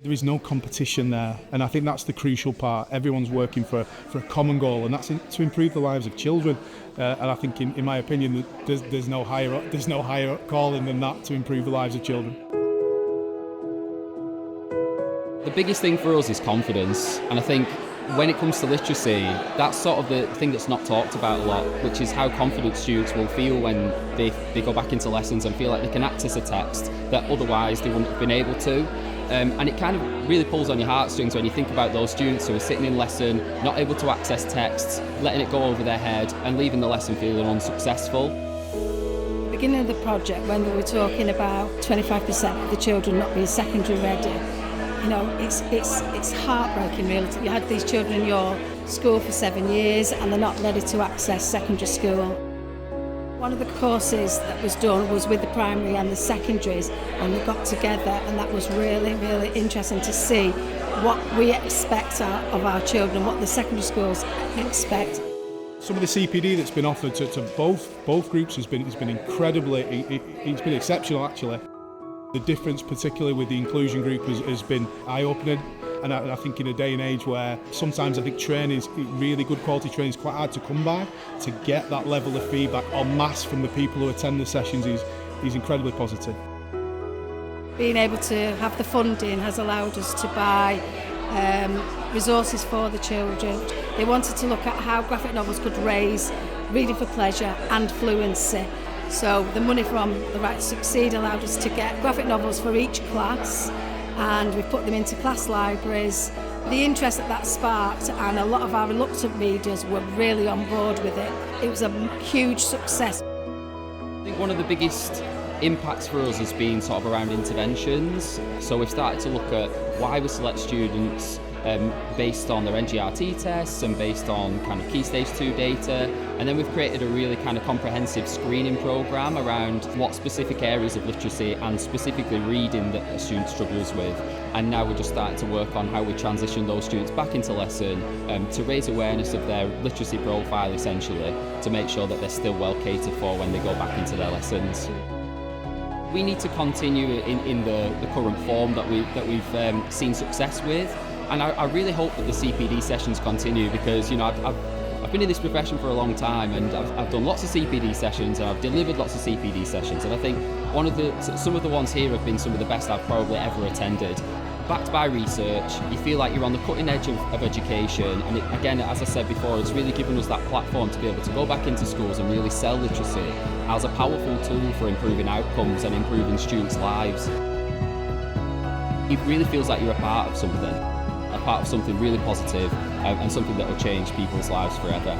There is no competition there, and I think that's the crucial part. Everyone's working for a common goal, and that's to improve the lives of children. And I think, in my opinion, there's no higher calling than that, to improve the lives of children. The biggest thing for us is confidence, and I think when it comes to literacy, that's sort of the thing that's not talked about a lot, which is how confident students will feel when they go back into lessons and feel like they can access a text that otherwise they wouldn't have been able to. And it kind of really pulls on your heartstrings when you think about those students who are sitting in lesson, not able to access texts, letting it go over their head and leaving the lesson feeling unsuccessful. At the beginning of the project, when we were talking about 25% of the children not being secondary ready, you know, it's heartbreaking really. You had these children in your school for 7 years and they're not ready to access secondary school. One of the courses that was done was with the primary and the secondaries, and we got together, and that was really, really interesting to see what we expect of our children, what the secondary schools expect. Some of the CPD that's been offered to both groups has been incredibly, it's been exceptional actually. The difference, particularly with the inclusion group, has been eye-opening. And I think in a day and age where sometimes I think really good quality training is quite hard to come by, to get that level of feedback en masse from the people who attend the sessions is incredibly positive. Being able to have the funding has allowed us to buy resources for the children. They wanted to look at how graphic novels could raise reading for pleasure and fluency. So the money from the Right to Succeed allowed us to get graphic novels for each class, and we put them into class libraries. The interest that sparked, and a lot of our reluctant readers were really on board with it. It was a huge success. I think one of the biggest impacts for us has been sort of around interventions. So we've started to look at why we select students based on their NGRT tests and based on kind of Key Stage 2 data, and then we've created a really kind of comprehensive screening programme around what specific areas of literacy and specifically reading that a student struggles with. And now we're just starting to work on how we transition those students back into lesson to raise awareness of their literacy profile, essentially, to make sure that they're still well catered for when they go back into their lessons. We need to continue in the current form that we've seen success with. And I really hope that the CPD sessions continue, because, you know, I've been in this profession for a long time, and I've done lots of CPD sessions and I've delivered lots of CPD sessions, and I think some of the ones here have been some of the best I've probably ever attended. Backed by research, you feel like you're on the cutting edge of education, and again, as I said before, it's really given us that platform to be able to go back into schools and really sell literacy as a powerful tool for improving outcomes and improving students' lives. It really feels like you're a part of something really positive, and something that will change people's lives forever.